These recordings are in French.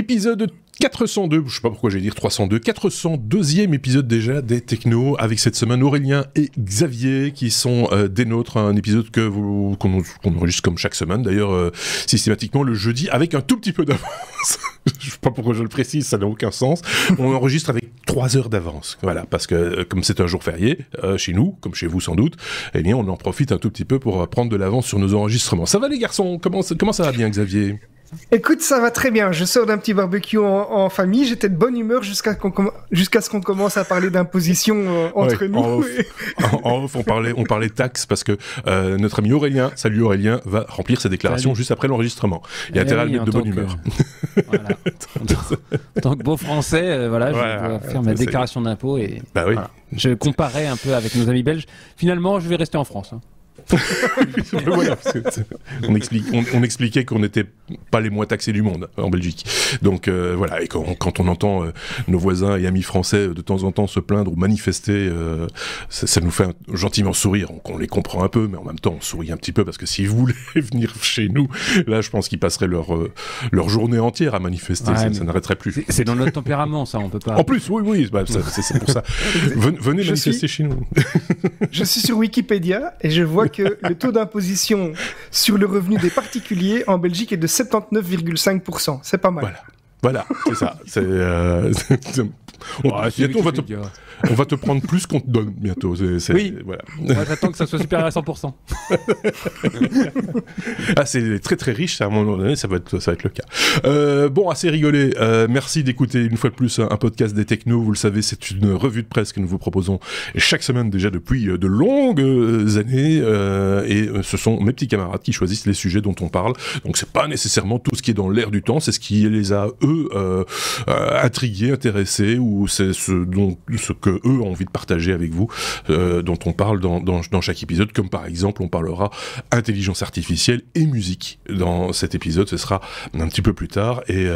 Épisode 402, je sais pas pourquoi j'allais dire 302, 402e épisode déjà des Technos, avec cette semaine Aurélien et Xavier qui sont des nôtres, un épisode qu'on enregistre comme chaque semaine d'ailleurs systématiquement le jeudi avec un tout petit peu d'avance. Je sais pas pourquoi je le précise, ça n'a aucun sens. On enregistre avec 3 heures d'avance, voilà, parce que comme c'est un jour férié chez nous, comme chez vous sans doute, eh bien on en profite un tout petit peu pour prendre de l'avance sur nos enregistrements. Ça va les garçons? Comment ça va bien Xavier? Écoute, ça va très bien. Je sors d'un petit barbecue en famille. J'étais de bonne humeur jusqu'à ce qu'on commence à parler d'imposition entre nous. En off, on parlait taxes parce que notre ami Aurélien, salut Aurélien, va remplir ses déclarations juste après l'enregistrement. Il y a intérêt à le mettre de bonne humeur. Voilà. En tant que beau français, je dois faire ma déclaration d'impôt et voilà. Je comparais un peu avec nos amis belges. Finalement, je vais rester en France. Voilà, on expliquait qu'on n'était pas les moins taxés du monde en Belgique. Donc voilà, et quand on entend nos voisins et amis français de temps en temps se plaindre ou manifester, ça nous fait gentiment sourire. On les comprend un peu, mais en même temps on sourit un petit peu parce que s'ils voulaient venir chez nous, là je pense qu'ils passeraient leur journée entière à manifester, ça n'arrêterait plus. C'est dans notre tempérament, ça, on peut pas. En plus, oui, c'est pour ça. Venez manifester chez nous. Je suis sur Wikipédia et je vois que le taux d'imposition sur le revenu des particuliers en Belgique est de 79,5%. C'est pas mal. Voilà, c'est ça. On va te prendre plus qu'on te donne bientôt. Oui, voilà. Moi, j'attends que ça soit supérieur à 100%. C'est très très riche, ça, à un moment donné, ça va être le cas. Bon, assez rigolé. Merci d'écouter une fois de plus un podcast des Technos. Vous le savez, c'est une revue de presse que nous vous proposons chaque semaine déjà depuis de longues années. Et ce sont mes petits camarades qui choisissent les sujets dont on parle. Donc c'est pas nécessairement tout ce qui est dans l'air du temps, c'est ce qui les a, eux, intrigués, intéressés, ou c'est ce que eux ont envie de partager avec vous, dont on parle dans chaque épisode, comme par exemple on parlera intelligence artificielle et musique dans cet épisode. Ce sera un petit peu plus tard et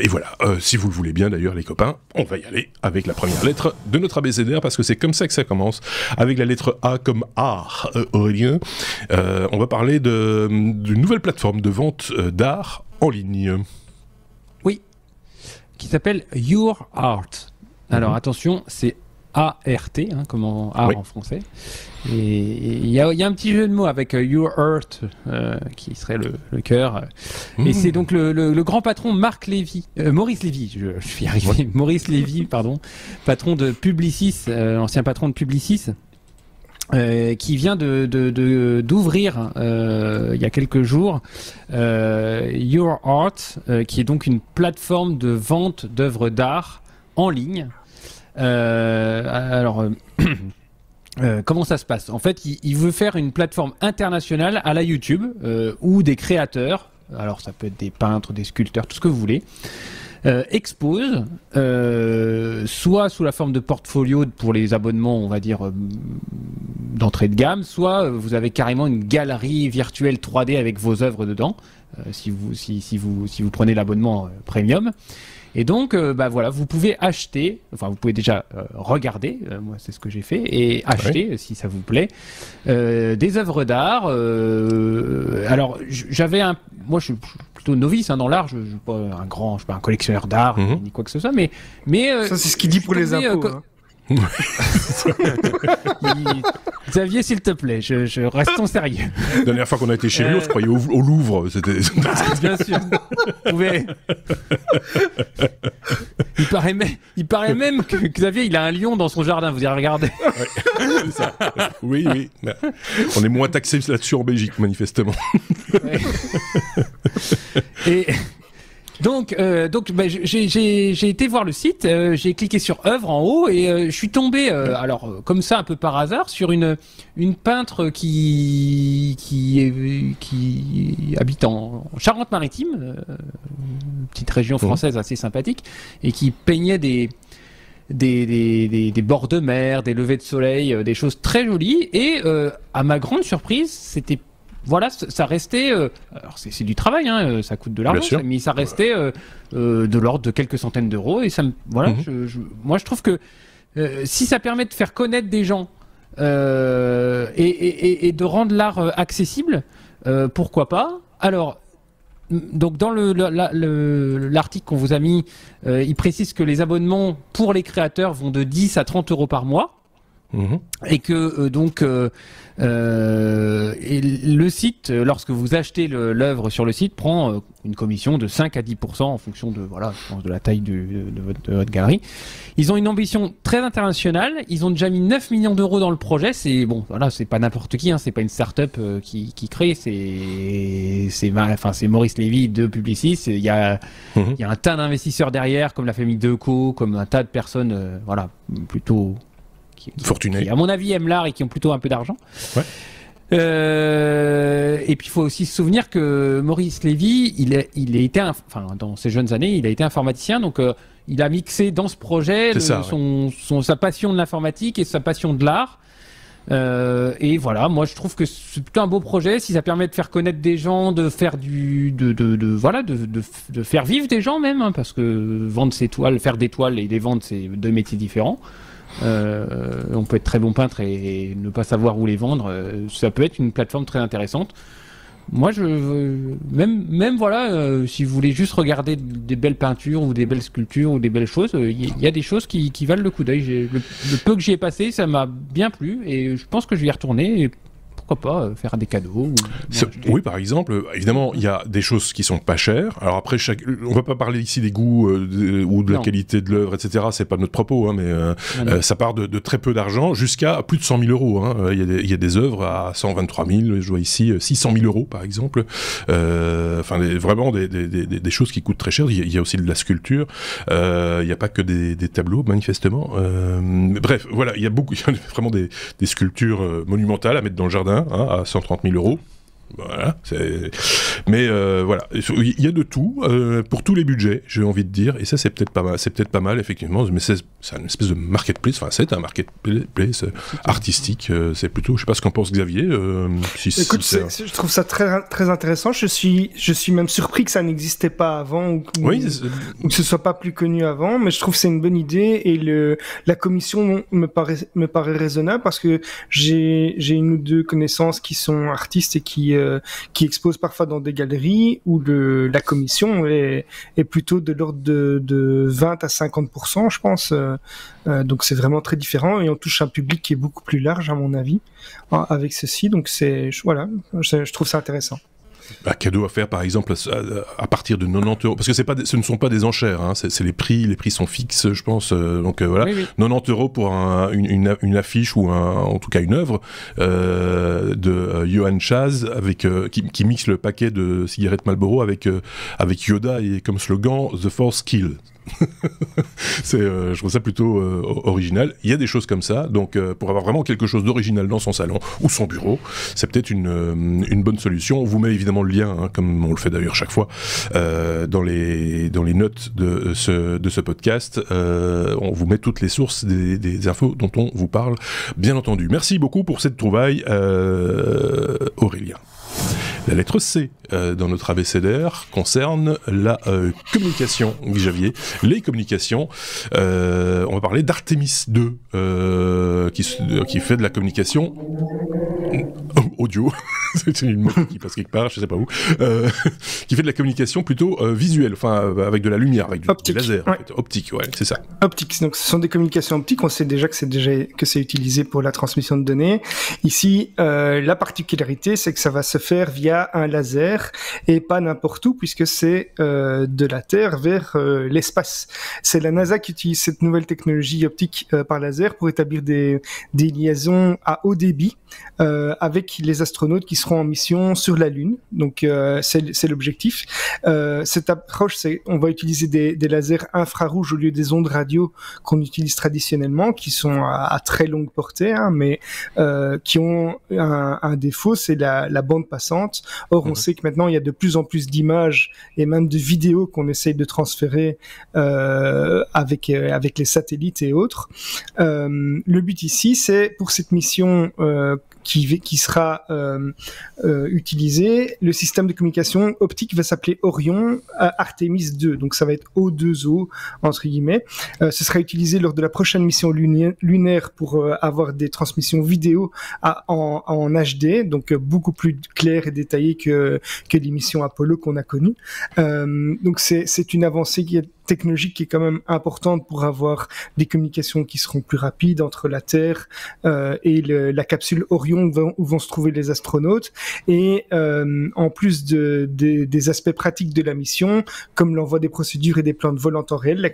voilà, si vous le voulez bien d'ailleurs les copains, on va y aller avec la première lettre de notre abécédaire parce que c'est comme ça que ça commence, avec la lettre A comme art. Aurélien, on va parler d'une nouvelle plateforme de vente d'art en ligne. Oui, qui s'appelle Your Art. Alors attention, c'est A-R-T, comme art en français. Et il y a un petit jeu de mots avec Your Earth, qui serait le cœur. Et c'est donc le grand patron Maurice Lévy, je suis arrivé, Maurice Lévy, pardon, patron de Publicis, ancien patron de Publicis, qui vient d'ouvrir il y a quelques jours Your Art, qui est donc une plateforme de vente d'œuvres d'art en ligne. Comment ça se passe? En fait, il veut faire une plateforme internationale à la YouTube où des créateurs, alors ça peut être des peintres, des sculpteurs, tout ce que vous voulez, exposent soit sous la forme de portfolio pour les abonnements, on va dire d'entrée de gamme, soit vous avez carrément une galerie virtuelle 3D avec vos œuvres dedans, si vous prenez l'abonnement premium. Et donc, voilà, vous pouvez acheter, enfin, vous pouvez déjà regarder, moi c'est ce que j'ai fait, et acheter, si ça vous plaît, des œuvres d'art. Alors, moi je suis plutôt novice dans l'art, je ne suis pas un collectionneur d'art, ni quoi que ce soit, mais ça c'est ce qu'il dit pour les impôts. Xavier, s'il te plaît, restons sérieux. La dernière fois qu'on a été chez lui, on se croyait au Louvre. C'était... Bien sûr. Il paraît même que Xavier, il a un lion dans son jardin. Vous y regardez. C'est ça. Oui. On est moins taxés là-dessus en Belgique, manifestement. Et... Donc j'ai été voir le site, j'ai cliqué sur œuvre en haut et je suis tombé, alors comme ça un peu par hasard, sur une peintre qui habite en Charente-Maritime, une petite région française assez sympathique, et qui peignait des bords de mer, des levées de soleil, des choses très jolies. Et à ma grande surprise, c'était voilà, ça restait. Alors c'est du travail, ça coûte de l'argent, mais ça restait de l'ordre de quelques centaines d'euros. Et ça me voilà. Moi, je trouve que si ça permet de faire connaître des gens et de rendre l'art accessible, pourquoi pas. Alors, donc dans l'article qu'on vous a mis, il précise que les abonnements pour les créateurs vont de 10 à 30 euros par mois. Et que et le site, lorsque vous achetez l'œuvre sur le site, prend une commission de 5 à 10% en fonction de je pense de la taille de votre galerie. Ils ont une ambition très internationale. Ils ont déjà mis 9 millions d'euros dans le projet. C'est c'est pas n'importe qui, hein, c'est pas une start-up qui crée. C'est Maurice Lévy de Publicis. Il y a un tas d'investisseurs derrière, comme la famille Decaux, comme un tas de personnes, plutôt fortunés, qui, à mon avis, aiment l'art et qui ont plutôt un peu d'argent. Ouais. Et puis il faut aussi se souvenir que Maurice Lévy, dans ses jeunes années, il a été informaticien, donc il a mixé dans ce projet sa passion de l'informatique et sa passion de l'art. Et voilà, moi je trouve que c'est plutôt un beau projet si ça permet de faire connaître des gens, de faire de faire vivre des gens même, hein, parce que vendre ses toiles, faire des toiles et les vendre, c'est deux métiers différents. On peut être très bon peintre et ne pas savoir où les vendre. Ça peut être une plateforme très intéressante. Moi, si vous voulez juste regarder des belles peintures ou des belles sculptures ou des belles choses, il y a des choses qui valent le coup d'œil. Le peu que j'y ai passé, ça m'a bien plu et je pense que je vais y retourner. Et pourquoi pas faire des cadeaux oui, par exemple, évidemment, il y a des choses qui sont pas chères. Alors après, on va pas parler ici des goûts ou de la qualité de l'œuvre, etc. C'est pas notre propos, hein, mais ça part de très peu d'argent jusqu'à plus de 100 000 euros. Hein. Il y a des œuvres à 123 000, je vois ici 600 000 euros, par exemple. Vraiment des choses qui coûtent très cher. Il y a aussi de la sculpture. Il n'y a pas que des tableaux, manifestement. Bref, voilà, il y a vraiment des sculptures monumentales à mettre dans le jardin. À 130 000 euros. Voilà, mais voilà, il y a de tout pour tous les budgets, j'ai envie de dire, et ça c'est peut-être pas mal effectivement, mais c'est une espèce de marketplace, c'est un marketplace artistique, c'est plutôt, je sais pas ce qu'en pense Xavier. Écoute, je trouve ça très très intéressant. Je suis même surpris que ça n'existait pas avant ou que ce soit pas plus connu avant, mais je trouve que c'est une bonne idée et la commission me paraît raisonnable parce que j'ai une ou deux connaissances qui sont artistes et qui exposent parfois dans des galeries où la commission est plutôt de l'ordre de 20 à 50%, je pense. Donc c'est vraiment très différent et on touche un public qui est beaucoup plus large, à mon avis, avec ceci. Donc je trouve ça intéressant. Un cadeau à faire, par exemple, à partir de 90 euros, parce que ce ne sont pas des enchères, hein, c'est les prix sont fixes, je pense, donc voilà, oui. 90 euros pour une affiche ou en tout cas une œuvre de Johann Chaz qui mixe le paquet de cigarettes Marlboro avec Yoda et comme slogan The Force Kill. Je trouve ça plutôt original. Il y a des choses comme ça, donc pour avoir vraiment quelque chose d'original dans son salon ou son bureau, c'est peut-être une bonne solution. On vous met évidemment le lien, hein, comme on le fait d'ailleurs chaque fois, dans les notes de ce podcast. On vous met toutes les sources des infos dont on vous parle, bien entendu. Merci beaucoup pour cette trouvaille, Aurélien. La lettre C dans notre abécédaire concerne la communication, Xavier. Les communications, on va parler d'Artemis 2, qui fait de la communication audio, c'est une mot qui passe quelque part, je sais pas où, qui fait de la communication plutôt visuelle, avec de la lumière, avec du laser, ouais. En fait. Optique, ouais, c'est ça. Optique, donc ce sont des communications optiques, on sait déjà que c'est utilisé pour la transmission de données. Ici, la particularité, c'est que ça va se faire via un laser et pas n'importe où, puisque c'est de la Terre vers l'espace. C'est la NASA qui utilise cette nouvelle technologie optique par laser pour établir des liaisons à haut débit avec les astronautes qui seront en mission sur la Lune. Donc c'est l'objectif. Cette approche, on va utiliser des lasers infrarouges au lieu des ondes radio qu'on utilise traditionnellement, qui sont à très longue portée, hein, mais qui ont un défaut, c'est la bande passante. Or, on sait que maintenant, il y a de plus en plus d'images et même de vidéos qu'on essaye de transférer avec les satellites et autres. Le but ici, c'est pour cette mission qui sera utilisé. Le système de communication optique va s'appeler Orion Artemis 2, donc ça va être O2O entre guillemets. Ce sera utilisé lors de la prochaine mission lunaire pour avoir des transmissions vidéo en HD, donc beaucoup plus claires et détaillées que les missions Apollo qu'on a connues. Donc c'est une avancée technologique qui est quand même importante pour avoir des communications qui seront plus rapides entre la Terre et la capsule Orion où vont se trouver les astronautes. Et en plus des aspects pratiques de la mission, comme l'envoi des procédures et des plans de vol en temps réel,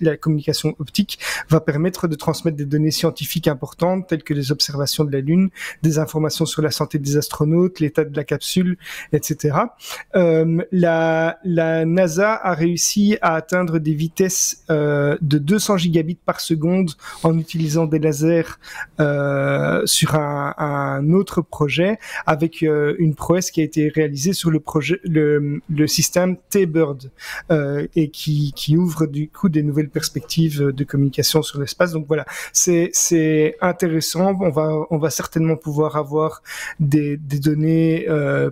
la communication optique va permettre de transmettre des données scientifiques importantes telles que les observations de la Lune, des informations sur la santé des astronautes, l'état de la capsule, etc. La NASA a réussi à atteindre des vitesses de 200 gigabits par seconde en utilisant des lasers sur un autre projet, avec une prouesse qui a été réalisée sur le système T-Bird et qui ouvre du coup des nouvelles perspectives de communication sur l'espace. Donc voilà, c'est intéressant. On va certainement pouvoir avoir des données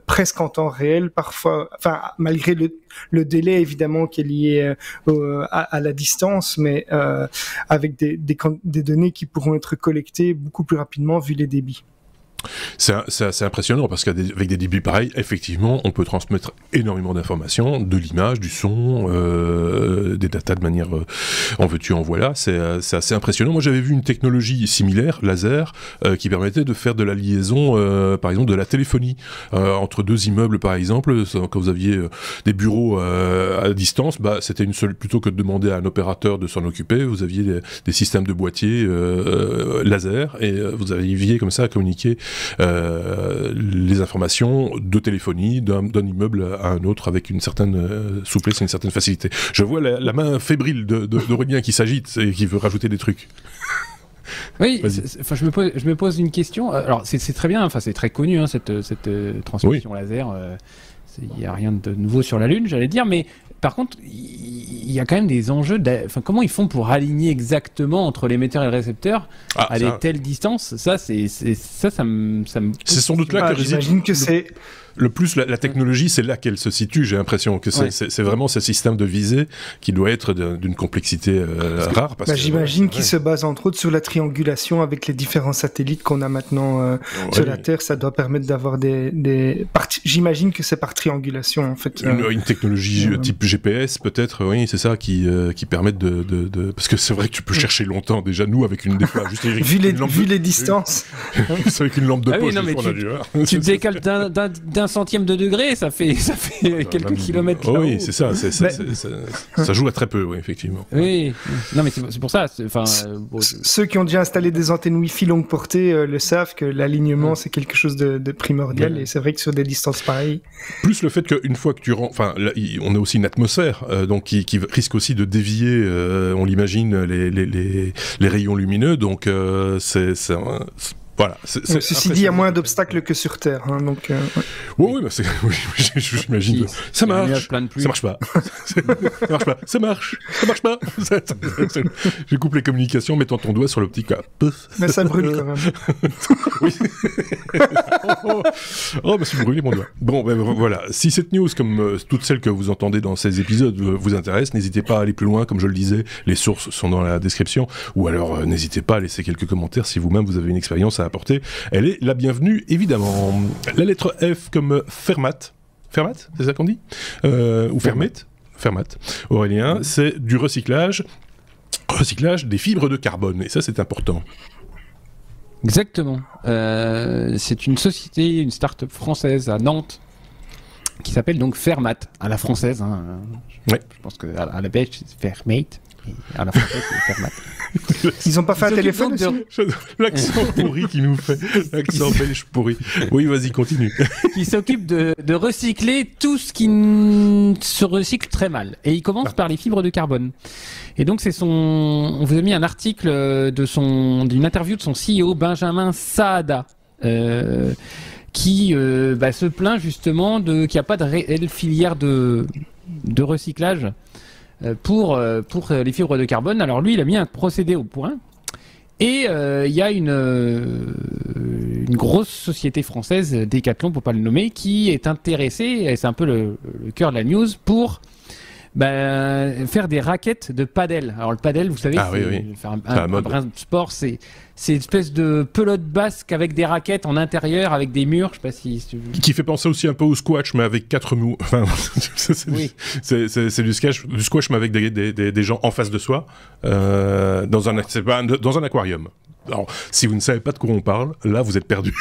presque en temps réel, parfois, enfin malgré le délai évidemment qui est lié à la distance, mais avec des données qui pourront être collectées beaucoup plus rapidement vu les débits. C'est assez impressionnant parce qu'avec des débits pareils, effectivement, on peut transmettre énormément d'informations, de l'image, du son, des datas de manière en veux-tu, en voilà. C'est assez impressionnant. Moi, j'avais vu une technologie similaire, laser, qui permettait de faire de la liaison, par exemple, de la téléphonie entre deux immeubles, par exemple. Quand vous aviez des bureaux à distance, c'était une seule, plutôt que de demander à un opérateur de s'en occuper, vous aviez des systèmes de boîtiers laser et vous aviez comme ça à communiquer les informations de téléphonie d'un immeuble à un autre avec une certaine souplesse et une certaine facilité. Je vois la main fébrile d'Aurélien qui s'agite et qui veut rajouter des trucs. Oui, je me pose une question. Alors c'est très bien, c'est très connu hein, cette transmission laser. Il n'y a rien de nouveau sur la Lune, j'allais dire, mais par contre, il y a quand même des enjeux. Comment ils font pour aligner exactement entre l'émetteur et le récepteur à des telles distances? Ça me. C'est sans doute là que réside. J'imagine que c'est. Le plus, la technologie, c'est là qu'elle se situe. J'ai l'impression que c'est vraiment ce système de visée qui doit être d'une complexité rare. J'imagine qu'il se base entre autres sur la triangulation avec les différents satellites qu'on a maintenant sur la Terre. Ça doit permettre d'avoir j'imagine que c'est par triangulation en fait. Une technologie type GPS peut-être, oui, c'est ça qui permettent de parce que c'est vrai que tu peux chercher longtemps déjà. Nous avec des fois juste vu les distances. C'est avec une lampe de poche. Tu te décales d'un centième de degré, ça fait quelques kilomètres. Oh oui, c'est ça. Ça joue à très peu, oui, effectivement. Oui, non mais c'est pour ça. Ceux qui ont déjà installé des antennes Wi-Fi longue portée le savent que l'alignement c'est quelque chose de primordial et c'est vrai que sur des distances pareilles. Plus le fait qu'une fois que tu rentres, on a aussi une atmosphère donc qui risque aussi de dévier, on l'imagine, les rayons lumineux. Donc voilà. Ceci dit, il y a moins d'obstacles que sur Terre. Hein, donc, oui, j'imagine. Ça marche. Ça marche pas. Ça marche pas. Ça marche. Ça marche pas. Je coupe les communications, mettant ton doigt sur l'optique. Mais ça brûle quand même. Oui. C'est brûlé mon doigt. Bon, voilà. Si cette news, comme toutes celles que vous entendez dans ces épisodes, vous intéresse, n'hésitez pas à aller plus loin. Comme je le disais, les sources sont dans la description. Ou alors, n'hésitez pas à laisser quelques commentaires si vous-même vous avez une expérience à apporter. Elle est la bienvenue, évidemment. La lettre F comme Fermat. Fermat, c'est ça qu'on dit ou Fermat. Fermat. Aurélien, c'est du recyclage des fibres de carbone. Et ça, c'est important. Exactement. C'est une société, une start-up française à Nantes qui s'appelle donc Fermat, à la française. Hein. Je pense qu'à la belge, c'est Fermate. Et à la française, c'est Fermat. Ils n'ont pas fait un téléphone aussi L'accent pourri qu'il nous fait. L'accent belge pourri. Oui, vas-y, continue. Qui s'occupe de recycler tout ce qui se recycle très mal. Et il commence par les fibres de carbone. Et donc, on vous a mis un article d'une interview de son CEO, Benjamin Saada, qui se plaint justement qu'il n'y a pas de réelle filière de recyclage pour les fibres de carbone. Alors lui, il a mis un procédé au point et il y a une grosse société française, Decathlon pour pas le nommer, qui est intéressée, et c'est un peu le cœur de la news, pour faire des raquettes de padel. Alors le padel, vous savez, faire un brin de sport, c'est une espèce de pelote basque avec des raquettes en intérieur, avec des murs, je sais pas si... Qui fait penser aussi un peu au squash, mais avec 4 mous. Enfin, c'est du squash, mais avec des gens en face de soi, dans un aquarium. Alors, si vous ne savez pas de quoi on parle, là, vous êtes perdu.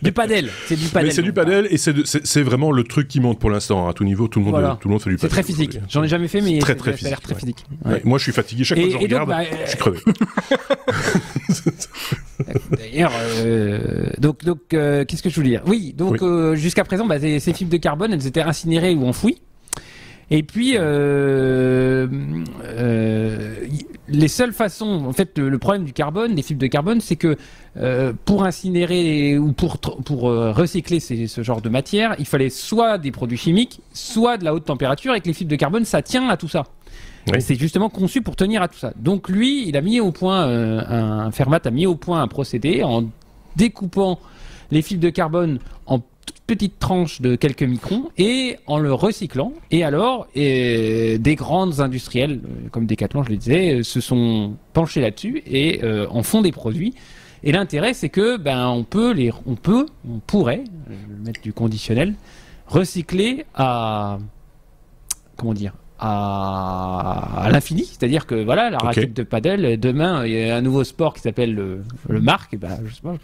Du padel, c'est du padel. Mais c'est du padel et c'est vraiment le truc qui monte pour l'instant à tout niveau. Tout le monde fait du padel. C'est très physique. J'en ai jamais fait, mais ça a l'air très physique. Ouais. Moi, je suis fatigué. Chaque fois que je regarde, je suis crevé. D'ailleurs, qu'est-ce que je voulais dire ? Oui, donc jusqu'à présent, ces fibres de carbone, elles étaient incinérées ou enfouies. Et puis, les seules façons, en fait, le problème du carbone, des fibres de carbone, c'est que pour incinérer ou pour recycler ce genre de matière, il fallait soit des produits chimiques, soit de la haute température, et que les fibres de carbone, ça tient à tout ça. Oui. Et c'est justement conçu pour tenir à tout ça. Donc lui, il a mis au point, Fermat a mis au point un procédé en découpant les fibres de carbone en petites tranches de quelques microns et en le recyclant. Et alors, des grandes industrielles, comme Decathlon, je le disais, se sont penchés là-dessus et en font des produits. Et l'intérêt, c'est que on pourrait, je vais mettre du conditionnel, recycler à l'infini, c'est-à-dire que voilà, la raquette de paddle, demain il y a un nouveau sport qui s'appelle le marque, je sais pas,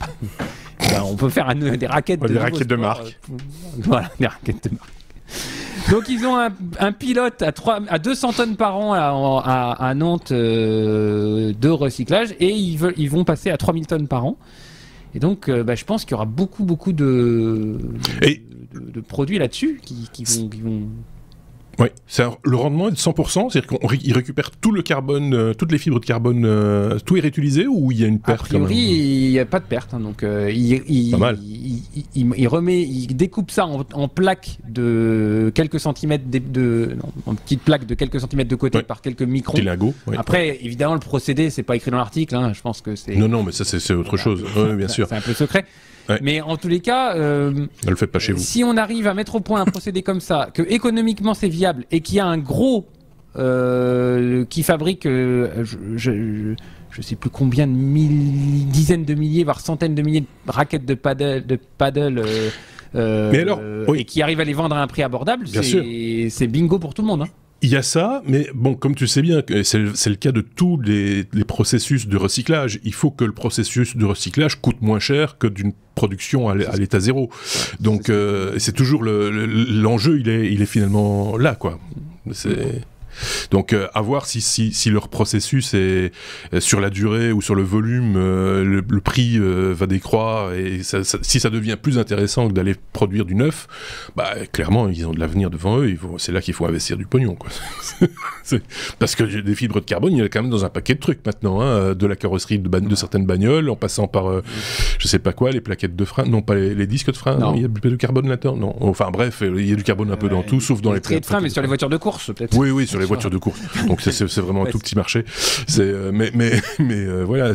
on peut faire des raquettes de marque. Voilà, des raquettes de marque. Donc ils ont un pilote à 200 tonnes par an à Nantes de recyclage et ils vont passer à 3000 tonnes par an. Et donc je pense qu'il y aura beaucoup de produits là-dessus qui vont... Oui, le rendement est de 100%, c'est-à-dire qu'il récupère tout le carbone, toutes les fibres de carbone, tout est réutilisé ou il y a une perte? A priori, il n'y a pas de perte, donc il découpe ça en plaques de quelques centimètres, en petites plaques de quelques centimètres de côté par quelques microns. Petit lingot. Oui. Après, évidemment, le procédé, c'est pas écrit dans l'article, je pense que c'est... Non, mais ça c'est autre chose, bien sûr. C'est un peu secret. Ouais. Mais en tous les cas, ne le faites pas chez vous. Si on arrive à mettre au point un procédé comme ça, que économiquement c'est viable et qu'il y a un gros qui fabrique, je sais plus combien de dizaines de milliers, voire centaines de milliers de raquettes de paddle, mais alors, et qui arrive à les vendre à un prix abordable, c'est bingo pour tout le monde. Il y a ça, mais bon, comme tu sais bien, c'est le cas de tous les processus de recyclage. Il faut que le processus de recyclage coûte moins cher que d'une production à l'état zéro. Donc, c'est toujours l'enjeu, il est finalement là, quoi. Donc, à voir si leur processus est sur la durée ou sur le volume, le prix va décroître et si ça devient plus intéressant que d'aller produire du neuf, clairement ils ont de l'avenir devant eux. C'est là qu'il faut investir du pognon, quoi. Parce que des fibres de carbone, il y en a quand même dans un paquet de trucs maintenant, de la carrosserie de certaines bagnoles, en passant par je sais pas quoi, les plaquettes de frein, non pas les disques de frein, non, il y a du carbone là-dedans, non. Enfin bref, il y a du carbone un peu dans tout, sauf dans les traits de frein, mais sur les voitures de course peut-être. Oui, sur les voitures de course. Donc c'est vraiment un tout petit marché. Mais voilà,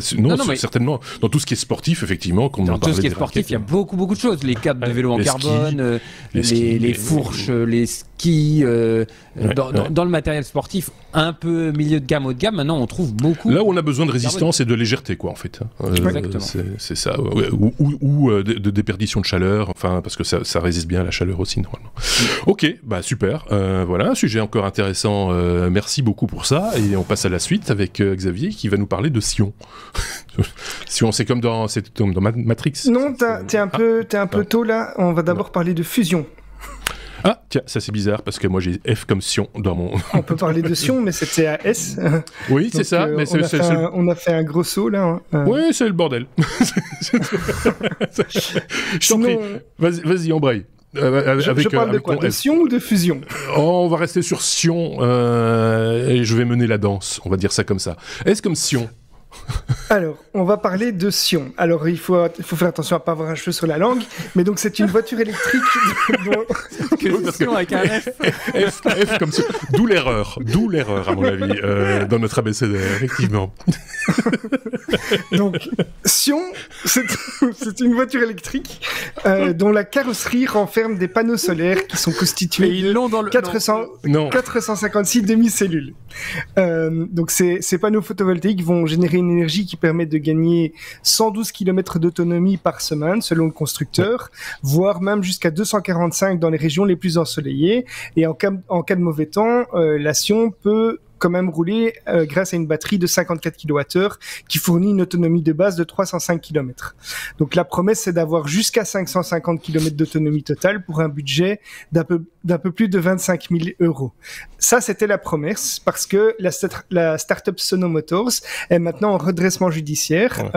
mais certainement dans tout ce qui est sportif, effectivement, comme dans tout ce qui est sportif, il y a beaucoup de choses, les cadres de vélo en carbone, les fourches, les skis, dans le matériel sportif un peu milieu de gamme, haut de gamme, maintenant on trouve beaucoup. Là où on a besoin de résistance et de légèreté, quoi, en fait. C'est ça, ou de déperdition de chaleur, enfin parce que ça résiste bien à la chaleur aussi normalement. Ok, super. Voilà un sujet encore intéressant. Merci beaucoup pour ça et on passe à la suite avec Xavier qui va nous parler de Sion. Sion, c'est comme dans Matrix. Non, t'es un peu tôt là. On va d'abord parler de fusion. Ah, tiens, ça c'est bizarre parce que moi j'ai F comme Sion dans mon... On peut parler de Sion, mais c'était à S. Oui, c'est ça. Mais on a fait un gros saut là. Oui, c'est le bordel. Je t'en prie. Vas-y, embraye. Je parle de quoi? De Sion ou de fusion? On va rester sur Sion et je vais mener la danse. On va dire ça comme ça. Est-ce comme Sion? Alors, on va parler de Sion. Alors, il faut faire attention à pas avoir un cheveu sur la langue, mais donc c'est une voiture électrique Sion avec un F. F comme ça. D'où l'erreur, à mon avis, dans notre abécédaire, effectivement. Donc, Sion, c'est une voiture électrique dont la carrosserie renferme des panneaux solaires qui sont constitués de 456 demi-cellules. Donc, ces panneaux photovoltaïques vont générer une énergie qui permet de gagner 112 km d'autonomie par semaine, selon le constructeur, voire même jusqu'à 245 dans les régions les plus ensoleillées. Et en cas de mauvais temps, la Sion peut quand même rouler grâce à une batterie de 54 kWh qui fournit une autonomie de base de 305 km. Donc la promesse, c'est d'avoir jusqu'à 550 km d'autonomie totale pour un budget d'un peu plus de 25 000 €. Ça, c'était la promesse, parce que la start-up Sono Motors est maintenant en redressement judiciaire.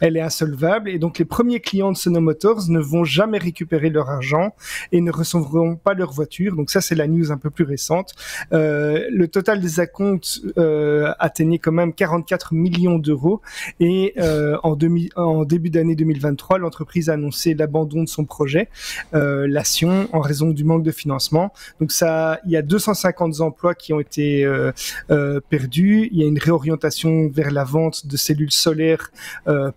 Elle est insolvable, et donc les premiers clients de Sono Motors ne vont jamais récupérer leur argent et ne recevront pas leur voiture. Donc ça, c'est la news un peu plus récente. Le total des acomptes atteignait quand même 44 millions d'euros, et en début d'année 2023, l'entreprise a annoncé l'abandon de son projet, la Sion, en raison du manque de financement. Donc il y a 250 emplois qui ont été perdus. Il y a une réorientation vers la vente de cellules solaires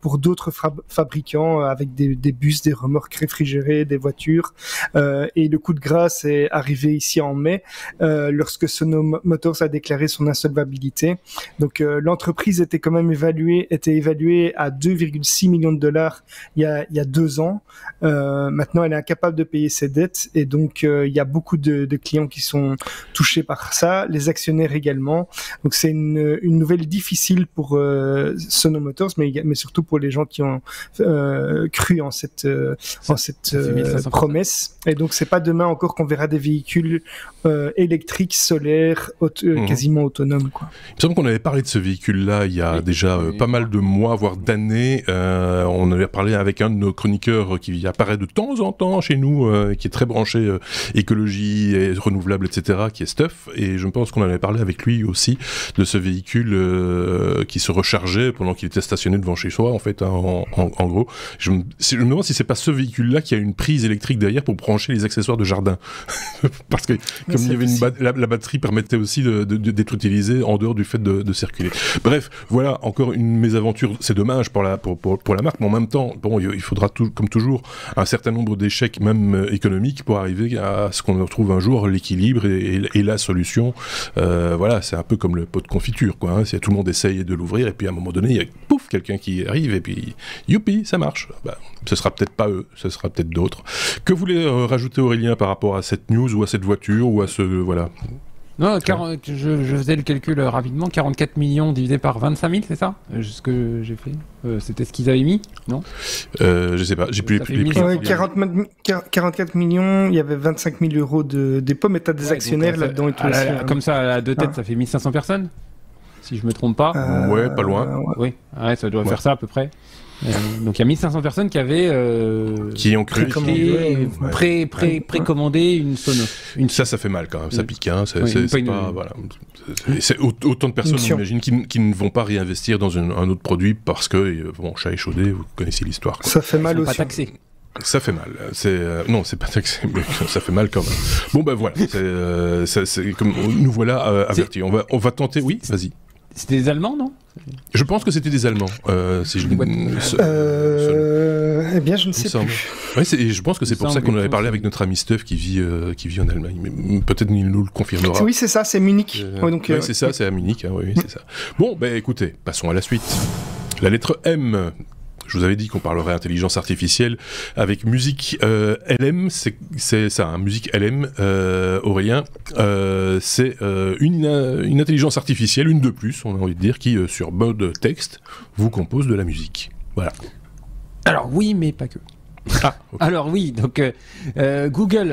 pour d'autres fabricants, avec des bus, des remorques réfrigérées, des voitures. Et le coup de grâce est arrivé ici en mai, lorsque Sono Motors a déclaré son insolvabilité. Donc l'entreprise était quand même évaluée à 2,6 millions de dollars il y a 2 ans. Maintenant, elle est incapable de payer ses dettes, et donc il y a beaucoup de clients qui sont touchés par ça, les actionnaires également. Donc c'est une nouvelle difficile pour Sono Motors, mais surtout pour les gens qui ont cru en cette promesse. Et donc c'est pas demain encore qu'on verra des véhicules électriques, solaires, quasiment autonomes, quoi. Il me semble qu'on avait parlé de ce véhicule-là il y a déjà pas mal de mois, voire d'années. On avait parlé avec un de nos chroniqueurs qui apparaît de temps en temps chez nous, qui est très branché écologie et renouvelable, etc., qui est Stuff. Et je pense qu'on en avait parlé avec lui aussi de ce véhicule qui se rechargeait pendant qu'il était stationné devant chez soi, en fait, hein, en gros. Je me demande si c'est pas ce véhicule-là qui a une prise électrique derrière pour brancher les accessoires de jardin. Parce que comme il y avait la batterie permettait aussi d'être utilisée en dehors du fait de circuler. Bref, voilà encore une mésaventure. C'est dommage pour la marque, mais en même temps, bon, il faudra comme toujours un certain nombre d'échecs, même économiques, pour arriver à ce qu'on retrouve un jour l'équilibre et la solution. Voilà, c'est un peu comme le pot de confiture, quoi. Hein. Tout le monde essaye de l'ouvrir, et puis à un moment donné, il y a pouf, quelqu'un qui arrive, et puis youpi, ça marche. Bah, ce sera peut-être pas eux, ce sera peut-être d'autres. Que voulait rajouter Aurélien par rapport à cette news, ou à cette voiture, ou à ce... Voilà. Non, je faisais le calcul rapidement. 44 millions divisé par 25 000, c'est ça ce que j'ai fait. C'était ce qu'ils avaient mis, non je sais pas, j'ai plus les prix. 44 millions, il y avait 25 000 € de dépôt, mais tu as des actionnaires là-dedans et tout. Comme ça, à deux têtes, ça fait 1500 personnes, si je me trompe pas. Ouais, pas loin. Oui, ça doit faire ça à peu près. Donc il y a 1500 personnes qui avaient qui ont cru précommandé une Sono. Ça fait mal quand même, ça pique, hein. C'est pas voilà. C'est autant de personnes, j'imagine, qui ne vont pas réinvestir dans un autre produit parce que bon, chat échaudé, vous connaissez l'histoire, quoi. Ça fait mal aussi. Pas taxé. Ça fait mal. Non, c'est pas taxé, mais ça fait mal quand même. Bon ben voilà, c'est comme nous voilà avertis. On va tenter. Oui, vas-y. C'était des Allemands, non ? Je pense que c'était des Allemands. Si je eh bien, je ne sais plus. Ouais, je pense que c'est pour ça qu'on avait parlé avec notre ami Stuff qui vit en Allemagne. Mais peut-être il nous le confirmera. Oui, c'est ça, c'est Munich. Oui, c'est ça, c'est à Munich. Hein, oui, c'est ça. Bon, ben écoutez, passons à la suite. La lettre M. Je vous avais dit qu'on parlerait intelligence artificielle avec musique LM, c'est ça, hein, musique LM, Aurélien, c'est une intelligence artificielle, une de plus, on a envie de dire, qui, sur mode texte, vous compose de la musique. Voilà. Alors oui, mais pas que. Ah, okay. Alors oui, donc Google,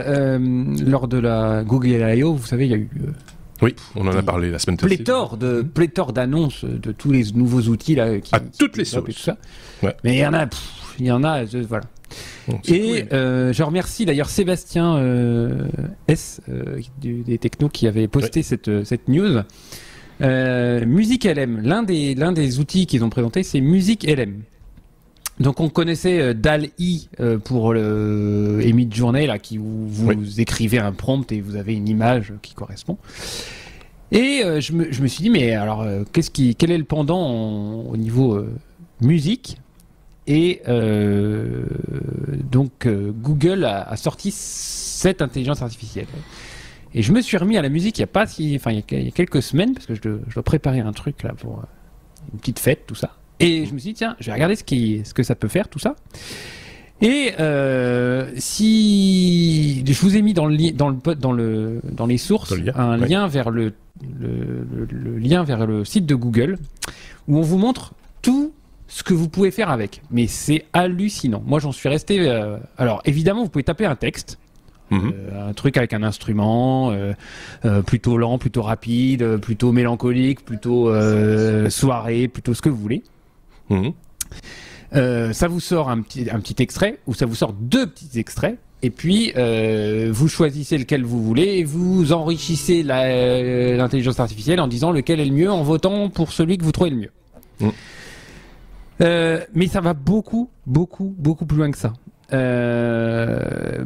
lors de la Google I.O., vous savez, il y a eu... oui, on en a parlé la semaine passée. Pléthore d'annonces de tous les nouveaux outils là, à toutes les sauces. Et tout ça. Ouais. Mais il y en a, voilà. Bon, et cool. Je remercie d'ailleurs Sébastien S des Technos qui avait posté cette news. Music LM, l'un des outils qu'ils ont présenté, c'est Music LM. Donc on connaissait DALL-E pour et Midjourney là, qui vous écrivez un prompt et vous avez une image qui correspond. Et je me suis dit mais alors quel est le pendant au niveau musique? Et donc Google a sorti cette intelligence artificielle. Et je me suis remis à la musique il y a quelques semaines parce que je dois préparer un truc là pour une petite fête, tout ça. Et je me suis dit tiens, je vais regarder ce que ça peut faire tout ça. Et si je vous ai mis dans les sources un lien vers le lien vers le site de Google où on vous montre tout ce que vous pouvez faire avec. Mais c'est hallucinant. Moi j'en suis resté. Alors évidemment vous pouvez taper un texte. Un truc avec un instrument plutôt lent, plutôt rapide, plutôt mélancolique, plutôt soirée, plutôt ce que vous voulez. Ça vous sort un petit extrait ou ça vous sort 2 petits extraits et puis vous choisissez lequel vous voulez et vous enrichissez l'intelligence artificielle en disant lequel est le mieux en votant pour celui que vous trouvez le mieux. Mais ça va beaucoup plus loin que ça.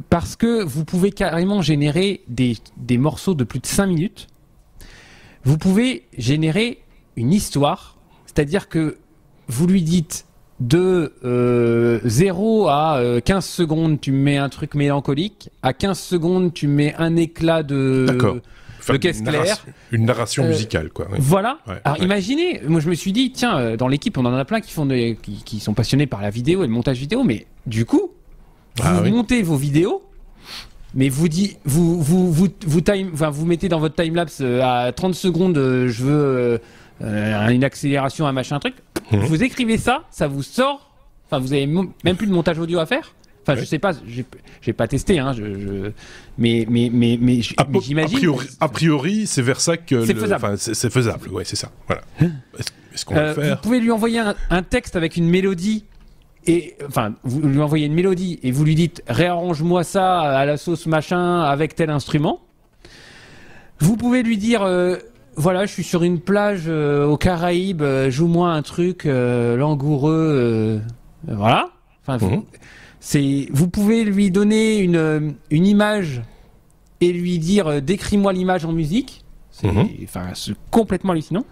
Parce que vous pouvez carrément générer des morceaux de plus de 5 minutes. Vous pouvez générer une histoire, c'est-à-dire que vous lui dites de 0 à 15 secondes, tu mets un truc mélancolique, à 15 secondes, tu mets un éclat de caisse claire. Une narration musicale, quoi. Oui. Voilà. Alors imaginez, moi je me suis dit, tiens, dans l'équipe, on en a plein qui sont passionnés par la vidéo et le montage vidéo, mais du coup, vous montez vos vidéos, mais vous mettez dans votre timelapse à 30 secondes, je veux une accélération, un machin, un truc. Vous écrivez ça vous sort. Enfin, vous avez même plus de montage audio à faire. Enfin, je sais pas, j'ai pas testé, hein. Mais j'imagine. A priori, c'est vers ça que c'est faisable. C'est faisable. Ouais, c'est ça. Voilà. Est-ce qu'on va le faire ? Vous pouvez lui envoyer un texte avec une mélodie. Vous lui envoyez une mélodie et vous lui dites réarrange-moi ça à la sauce machin avec tel instrument. Vous pouvez lui dire voilà, je suis sur une plage aux Caraïbes, joue-moi un truc langoureux, voilà. Enfin, vous pouvez lui donner une image et lui dire décris-moi l'image en musique. C'est complètement hallucinant.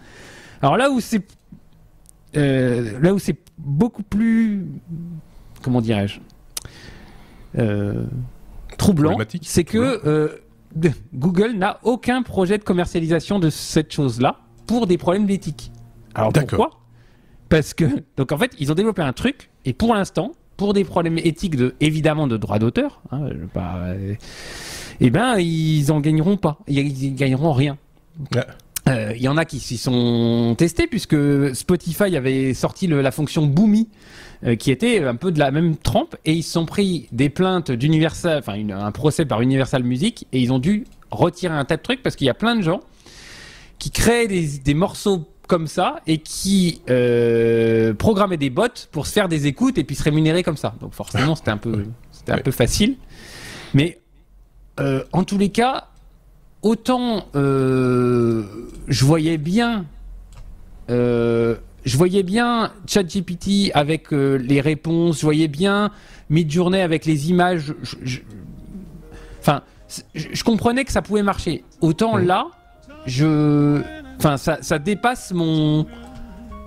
Alors là où c'est beaucoup plus, comment dirais-je, troublant, c'est que Google n'a aucun projet de commercialisation de cette chose-là pour des problèmes d'éthique. Alors pourquoi ? Parce que, donc en fait, ils ont développé un truc, et pour l'instant, pour des problèmes éthiques évidemment de droit d'auteur, ils en gagneront pas, ils gagneront rien. Il y en a qui s'y sont testés puisque Spotify avait sorti la fonction Boomy qui était un peu de la même trempe et ils se sont pris des plaintes d'Universal, un procès par Universal Music et ils ont dû retirer un tas de trucs parce qu'il y a plein de gens qui créaient des morceaux comme ça et qui programmaient des bots pour se faire des écoutes et puis se rémunérer comme ça. Donc forcément c'était un peu facile. Mais en tous les cas, autant je voyais bien ChatGPT avec les réponses, je voyais bien Midjourney avec les images. Je comprenais que ça pouvait marcher. Autant là, ça dépasse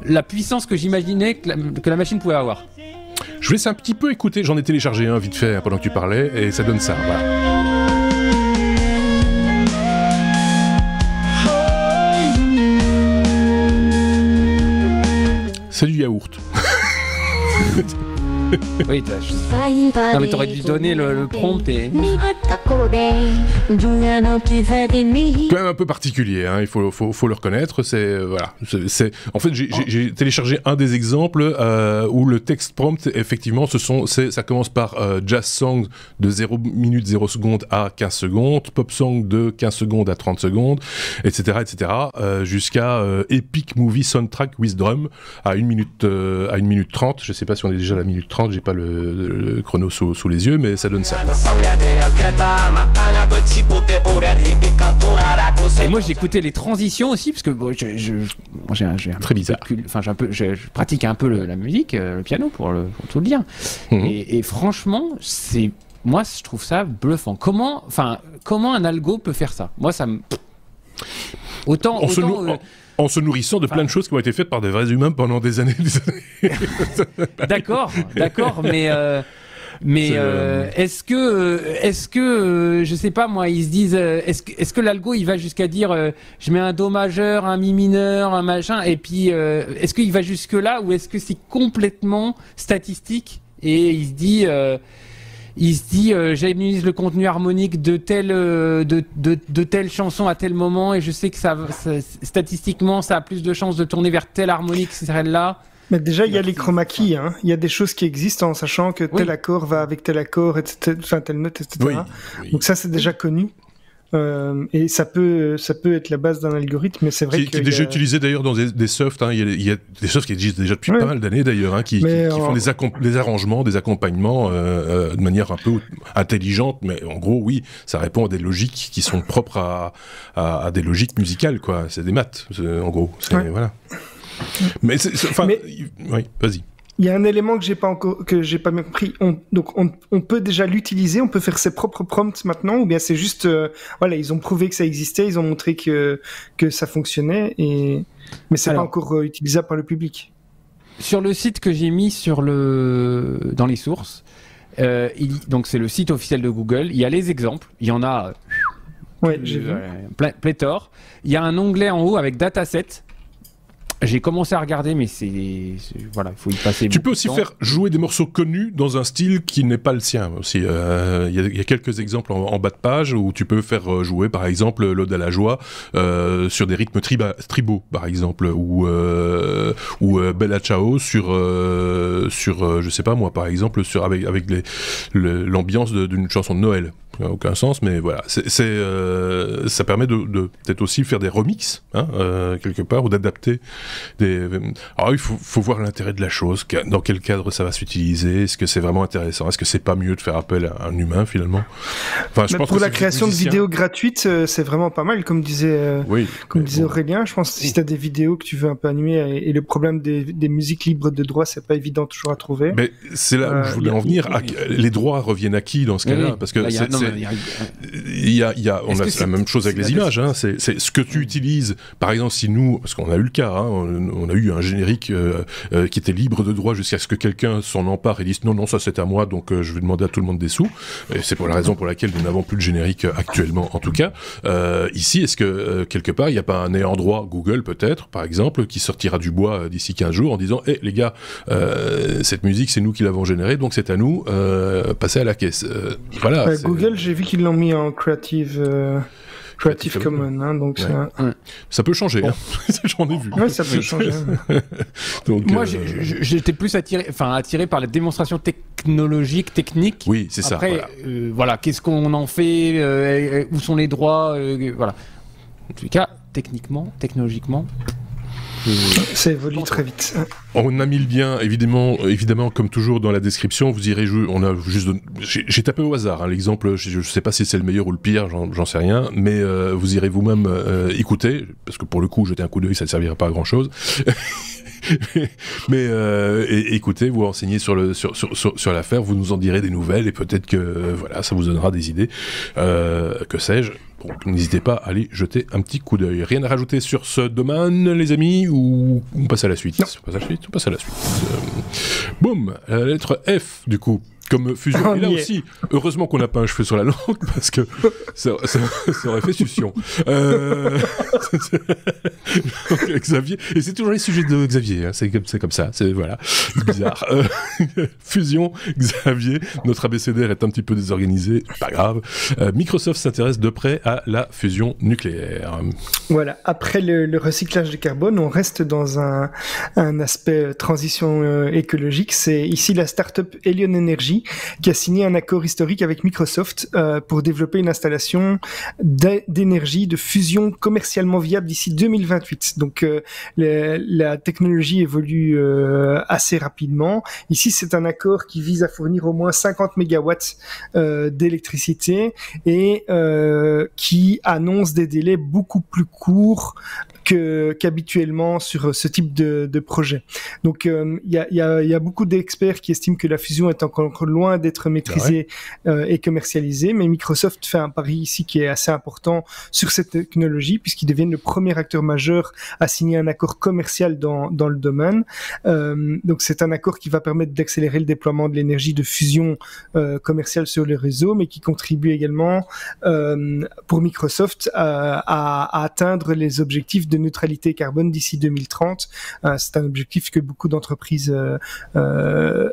la puissance que j'imaginais que la machine pouvait avoir. Je vous laisse un petit peu écouter, j'en ai téléchargé un vite fait pendant que tu parlais, et ça donne ça, voilà. C'est du yaourt. Oui, non mais t'aurais dû donner le prompt et... Quand même un peu particulier, hein, il faut le reconnaître. En fait, j'ai téléchargé un des exemples où le text prompt, effectivement, ça commence par jazz song de 0 minute 0 secondes à 15 secondes, pop song de 15 secondes à 30 secondes, etc., jusqu'à epic movie soundtrack with drum à 1 minute 30. Je sais pas si on est déjà à la minute 30, j'ai pas le chrono sous les yeux, mais ça donne ça. Et moi, j'écoutais les transitions aussi, parce que bon, j'ai un Très bizarre. Enfin, je pratique un peu la musique, le piano, pour tout le dire. Et franchement, moi, je trouve ça bluffant. Comment un algo peut faire ça? Moi, ça me... En se nourrissant de plein de choses qui ont été faites par des vrais humains pendant des années. D'accord, mais est-ce que je sais pas moi, ils se disent est-ce que l'algo il va jusqu'à dire je mets un do majeur, un mi mineur, un machin, et puis est-ce qu'il va jusque là, ou est-ce que c'est complètement statistique et il se dit j'analyse le contenu harmonique de telle chanson à tel moment, et je sais que ça statistiquement ça a plus de chances de tourner vers telle harmonique que celle-là. Mais déjà, il y a les chroma keys, hein. Il y a des choses qui existent en sachant que tel accord va avec tel accord, etc., enfin, telle note, etc. Oui. Donc ça, c'est déjà connu. Et ça peut être la base d'un algorithme, mais c'est vrai qui est déjà utilisé d'ailleurs dans des softs. Hein. Il y a des softs qui existent déjà depuis pas mal d'années d'ailleurs, hein, qui font des arrangements, des accompagnements de manière un peu intelligente, mais en gros, oui, ça répond à des logiques qui sont propres à des logiques musicales, quoi. C'est des maths, en gros. Voilà. Mais oui, vas-y. Il y a un élément que j'ai pas bien compris. On peut déjà l'utiliser, on peut faire ses propres prompts maintenant, ou bien c'est juste, ils ont prouvé que ça existait, ils ont montré que ça fonctionnait, mais c'est pas encore utilisable par le public. Sur le site que j'ai mis dans les sources, donc c'est le site officiel de Google. Il y a les exemples, il y en a j'ai vu. Pléthore. Il y a un onglet en haut avec dataset. J'ai commencé à regarder, mais voilà, il faut y passer. Tu peux aussi faire jouer des morceaux connus dans un style qui n'est pas le sien aussi. Il y a quelques exemples en bas de page où tu peux faire jouer, par exemple, l'Ode à la joie sur des rythmes tribaux, par exemple, ou Bella Ciao sur je sais pas moi, par exemple, avec l'ambiance d'une chanson de Noël. Ça n'a aucun sens, mais voilà. Ça permet de peut-être aussi faire des remixes, quelque part, ou d'adapter Alors il faut voir l'intérêt de la chose, dans quel cadre ça va s'utiliser, est-ce que c'est vraiment intéressant, est-ce que c'est pas mieux de faire appel à un humain finalement. Je pense pour la création de vidéos gratuites, c'est vraiment pas mal, comme disait Aurélien. Je pense que si tu as des vidéos que tu veux un peu animer, et le problème des musiques libres de droit, c'est pas évident toujours à trouver. Mais c'est là où je voulais en venir. Les droits reviennent à qui dans ce cas-là? Parce que on a la même chose avec les images. C'est ce que tu utilises. Par exemple, si nous, parce qu'on a eu le cas, on a eu un générique qui était libre de droit jusqu'à ce que quelqu'un s'en empare et dise non, ça c'est à moi, donc je vais demander à tout le monde des sous. Et c'est pour la raison pour laquelle nous n'avons plus de générique actuellement, en tout cas. Ici, est-ce que quelque part, il n'y a pas un ayant droit, Google peut-être, par exemple, qui sortira du bois d'ici 15 jours en disant les gars, cette musique, c'est nous qui l'avons générée, donc c'est à nous, passez à la caisse. Voilà. Google, j'ai vu qu'ils l'ont mis en Creative Commons, donc ça peut changer. Bon. J'en ai vu. Ouais, ça peut changer. Donc, moi, j'étais plus attiré par la démonstration technique. Oui, c'est Après, ça. Voilà, qu'est-ce qu'on en fait, où sont les droits, voilà. En tout cas, technologiquement. Ça évolue très vite. On a mis le lien, évidemment, comme toujours dans la description. Vous irez jouer. J'ai tapé au hasard l'exemple. Je sais pas si c'est le meilleur ou le pire, j'en sais rien. Mais vous irez vous-même écouter, parce que pour le coup, jeter un coup d'œil, ça ne servira pas à grand chose. Mais écoutez, vous renseignez sur l'affaire, vous nous en direz des nouvelles et peut-être que ça vous donnera des idées. Que sais-je. Donc n'hésitez pas à aller jeter un petit coup d'œil. Rien à rajouter sur ce domaine, les amis, ou on passe à la suite? On passe à la suite. Boum, la lettre F, du coup. Comme fusion. Et là aussi, heureusement qu'on n'a pas un cheveu sur la langue, parce que ça aurait fait succion. Xavier, et c'est toujours les sujets de Xavier, c'est comme ça, c'est bizarre. Fusion, Xavier, notre abécédaire est un petit peu désorganisé, pas grave. Microsoft s'intéresse de près à la fusion nucléaire. Voilà, après le recyclage de carbone, on reste dans un aspect transition écologique. C'est ici la start-up Helion Energy Energy, qui a signé un accord historique avec Microsoft pour développer une installation d'énergie de fusion commercialement viable d'ici 2028. Donc la technologie évolue assez rapidement. Ici, c'est un accord qui vise à fournir au moins 50 mégawatts d'électricité et qui annonce des délais beaucoup plus courts qu'habituellement sur ce type de projet. Donc il y a beaucoup d'experts qui estiment que la fusion est encore loin d'être maîtrisée et commercialisée, mais Microsoft fait un pari ici qui est assez important sur cette technologie puisqu'ils deviennent le premier acteur majeur à signer un accord commercial dans le domaine. Donc c'est un accord qui va permettre d'accélérer le déploiement de l'énergie de fusion commerciale sur le réseau, mais qui contribue également pour Microsoft à atteindre les objectifs de neutralité carbone d'ici 2030. C'est un objectif que beaucoup d'entreprises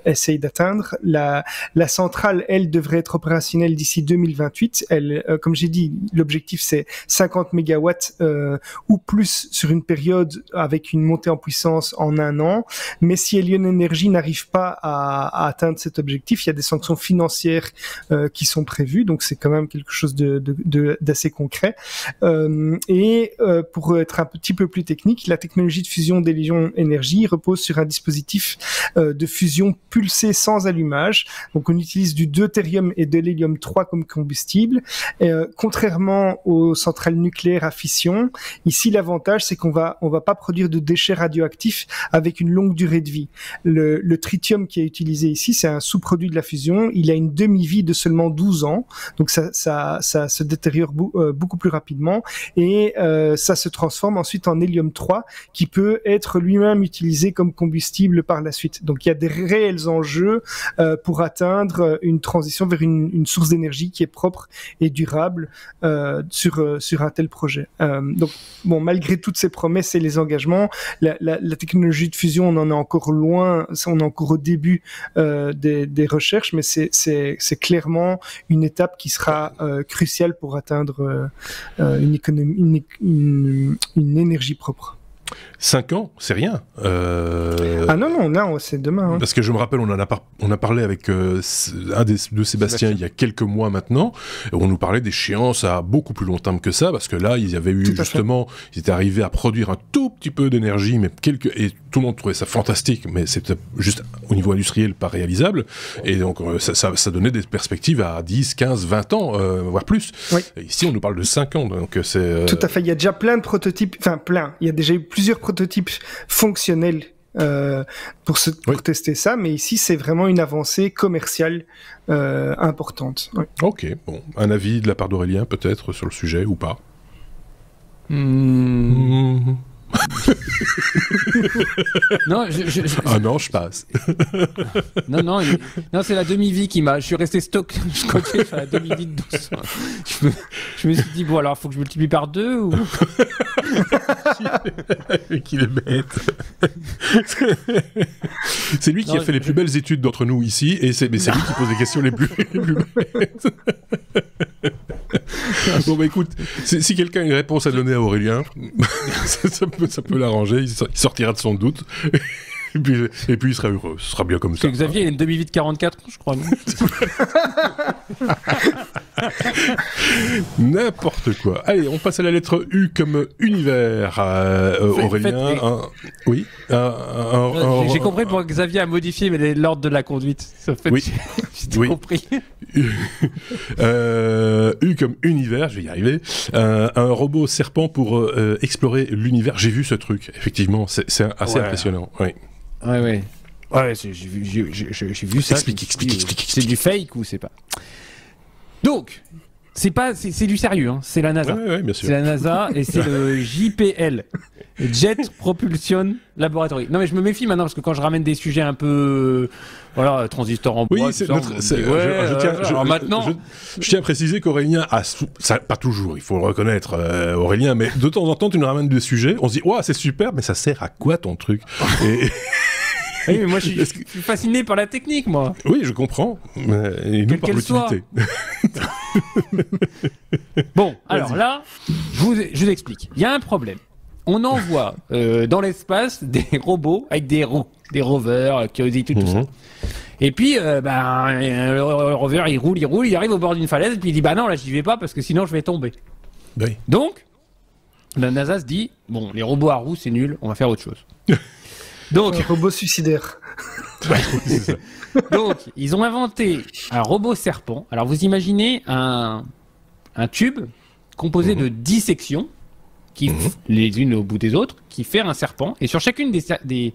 essayent d'atteindre. La centrale, elle, devrait être opérationnelle d'ici 2028. Comme j'ai dit, l'objectif c'est 50 mégawatts ou plus sur une période avec une montée en puissance en 1 an. Mais si Elion Energy n'arrive pas à atteindre cet objectif, il y a des sanctions financières qui sont prévues. Donc c'est quand même quelque chose d'assez concret. Pour être un petit peu plus technique, la technologie de fusion d'Elion Energy repose sur un dispositif de fusion pulsée sans allumage. Donc on utilise du deutérium et de l'hélium 3 comme combustible. Contrairement aux centrales nucléaires à fission, ici l'avantage c'est qu'on va pas produire de déchets radioactifs avec une longue durée de vie. Le tritium qui est utilisé ici, c'est un sous-produit de la fusion. Il a une demi-vie de seulement 12 ans. Donc ça se détériore beaucoup plus rapidement et ça se transforme ensuite en hélium 3 qui peut être lui-même utilisé comme combustible par la suite. Donc il y a des réels enjeux pour atteindre une transition vers une source d'énergie qui est propre et durable sur un tel projet. Donc bon, malgré toutes ces promesses et les engagements, la technologie de fusion, on en est encore loin, on est encore au début des recherches, mais c'est clairement une étape qui sera cruciale pour atteindre une énergie propre. 5 ans, c'est rien. Ah non, c'est demain. Hein. Parce que je me rappelle, on a parlé avec un de Sébastien il y a quelques mois maintenant, où on nous parlait d'échéances à beaucoup plus long terme que ça, parce que là, ils avaient eu justement, ils étaient arrivés à produire un tout petit peu d'énergie, mais et tout le monde trouvait ça fantastique, mais c'était juste au niveau industriel pas réalisable, et donc ça donnait des perspectives à 10, 15, 20 ans, voire plus. Oui. Et ici, on nous parle de 5 ans, donc c'est... Tout à fait, il y a déjà plein de prototypes, il y a déjà eu plusieurs prototypes fonctionnels pour tester ça, mais ici c'est vraiment une avancée commerciale importante. Ouais. Ok, bon, un avis de la part d'Aurélien peut-être sur le sujet ou pas? Non, ah non, je passe. non, c'est la demi-vie qui m'a. Je suis resté scotché sur la demi-vie de 12. Je me suis dit, bon, alors, faut que je multiplie par 2 ou. Qu'il est bête. C'est lui qui a fait les plus belles études d'entre nous ici, et c'est lui qui pose les questions les plus bêtes. Bon, bah écoute, si quelqu'un a une réponse à donner à Aurélien, ça peut l'arranger, il sortira de son doute. Et puis il sera heureux, ce sera bien comme ça. Xavier, il a une demi-vie de 44 ans, je crois. N'importe quoi. Allez, on passe à la lettre U comme univers. Aurélien, oui. J'ai compris pour Xavier a modifié l'ordre de la conduite. Oui. J'ai compris. U comme univers, je vais y arriver. Un robot serpent pour explorer l'univers. J'ai vu ce truc, effectivement, c'est assez impressionnant. Oui. Ouais, j'ai vu ça. Explique. C'est du fake ou c'est pas? Donc, c'est du sérieux, hein. C'est la NASA. Ouais, bien sûr. C'est la NASA et c'est le JPL, Jet Propulsion Laboratory. Non mais je me méfie maintenant parce que quand je ramène des sujets un peu, transistors en bois. Oui, je tiens à préciser qu'Aurélien pas toujours, il faut le reconnaître, Aurélien, mais de temps en temps tu nous ramènes des sujets, on se dit, c'est super, mais ça sert à quoi ton truc? Oui, mais moi je suis fasciné par la technique, moi. Oui, je comprends. Et nous par l'utilité. Bon, alors là, je vous explique. Il y a un problème. On envoie dans l'espace des robots avec des rovers, Curiosity, tout ça. Et puis, le rover, il roule, il arrive au bord d'une falaise, et puis il dit, bah non, là, j'y vais pas, parce que sinon, je vais tomber. Oui. Donc, la NASA se dit, bon, les robots à roues, c'est nul, on va faire autre chose. Donc, Un robot suicidaire. C'est ça. donc, ils ont inventé un robot serpent. Alors, vous imaginez un tube composé de 10 sections, les unes au bout des autres, qui fait un serpent. Et sur chacune des